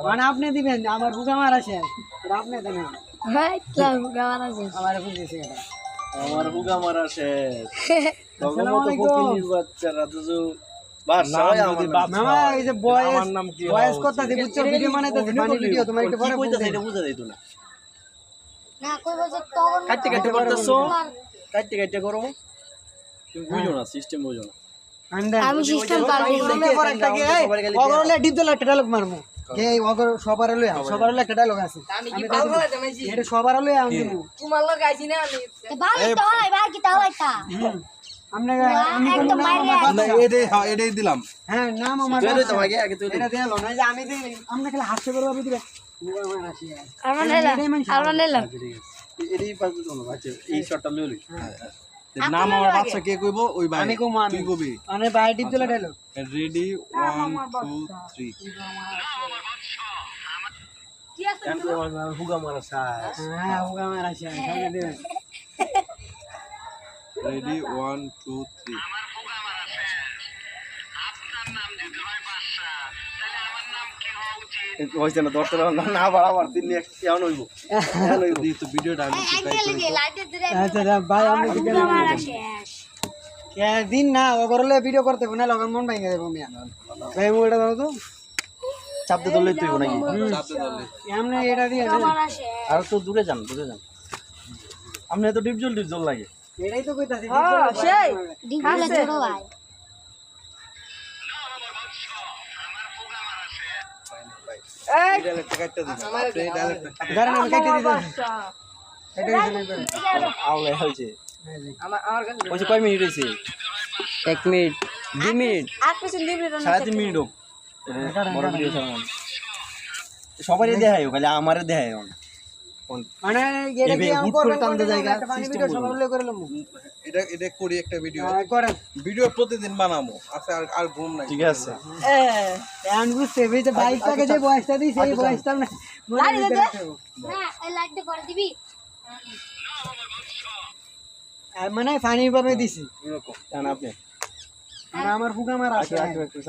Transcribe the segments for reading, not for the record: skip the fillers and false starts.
মানে আপনি দিবেন আমার বুকা মারা শেষ এটা আপনি দেন ভাই তো বুকা মারা শেষ আমার বুঝেছি এটা আমার বুকা মারা শেষ তখন আসসালামু তো আলাইকুম। ফকিনির বাচ্চারা তো বাস সবাই আমার নাম মামা এই যে বয়স আমার নাম কি বয়স কথা দি বুঝছো ভিডিও বানাইতেছি ফানি ভিডিও তোমার একটু পরে কইতাছে এটা বুঝা যাইতো না না কই বলছ তখন কাটতে কাটতে করতেছো কাটতে কাটতে করো তুমি বুঝো না সিস্টেম বুঝো না আমি সিস্টেম পারবো না পরে একটা কি এই ওগরলে ডিপ দিলে একটা ডায়লগ মারমু যে ওগর সবার লই সবার লই একটা ডায়লগ আছে আমি এটা সবার লই আমি দিব তোমার লোক আইছি না আমি ভাই তো হলাই ভাই কি তাও একটা আমরা আমি কোন একদম নাম বাইরে আমার না এটাই দিলাম হ্যাঁ নাম আমার তুই লই তো আগে আগে তুই এটা দেলো না যে আমি দিই আমরা খালি হাসতে করব আমি দিবে আমার আসি আমরা নিলাম এরই পাস দিতো না আচ্ছা এই শটটা লই লই নাম আমার বাচ্চা কে কইব ওই ভাই আমি কম আমি তুই কবি মানে ভাই ডিপ দিলে ডায়লগ রেডি 1 2 3 কি আছে এন্ড আমার হুগা মারা শেষ হ্যাঁ ওগা আমার আসি সামনে দিবেন রেডি 1 2 3 হইছে না দরকার না বাড়াবার তিন কেমন হইব কেমন হইব দি তো ভিডিওটা আমি আচ্ছা ভাই আপনি কি বুকা মারা শেষ কে দিন না ওগরলে ভিডিও করতে কোনা লগন মন ভাঙে দেব মিয়া ভাই মোটা দাও তো চাপতে ধরলে তুই নাকি চাপতে ধরলে এমনি এটা দিয়ে বুকা মারা শেষ আর তো দূরে যান আপনি এত ডিপজল লাগে এটাই তো কইতাছি সেই ডিগুলা ছোট ভাই এই ডাইরেক্ট কাটতে দিন এই ডাইরেক্ট গারান আমি কাটি দিতাম আচ্ছা এটা দিছেন একবার আউলে হইছে আমার কাছে হইছে কয় মিনিট হইছে 1 মিনিট 2 মিনিট আর কিছু দিবি না 3.5 মিনিট হোক বড় ভিডিও সামনে সবারই দেখায় খালি আমারে দেখায় মানে এটা কি হুট করে টানতে জায়গা, পানি system ভিডিও বলবো। সবার লই করে লমু এটা করি একটা ভিডিও করেন ভিডিও প্রতিদিন বানাবো আছে আর ঘুম নাই ঠিক আছে এন্ড বুঝতে এই যে বাইকটাকে যে বয়সটা দিই সেই বয়সটা না লাড়ি দে দে। না এই লাইট করে দিবি মানে ফানি ভাবে দিছি জান আপনি আর আমার ফুকা মারা আছে একটু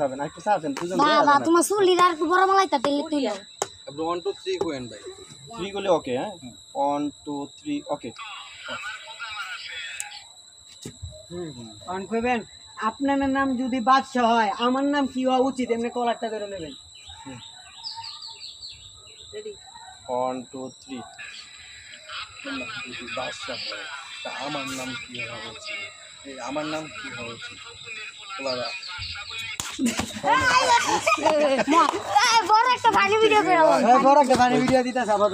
সাবেন দুজন বাবা তোমার চুল আর একটু বড় মালাইতা তেল তুইলো আপনি 1 2 3 কোয়েন ভাই 3 করলে ওকে হ্যাঁ 1 2 3 ওকে অন কইবেন আপনার নাম যদি বাদশা হয় আমার নাম কি হওয়া উচিত এমনি কলারটা ধরে নেবেন 1 2 3 বাদশা হয় তা আমার নাম কি হওয়া উচিত এই আমার নাম কি হওয়া উচিত বলারা বড় একটা ফানি ভিডিও করে বড় একটা ফানি ভিডিও দিতেছে আপাতত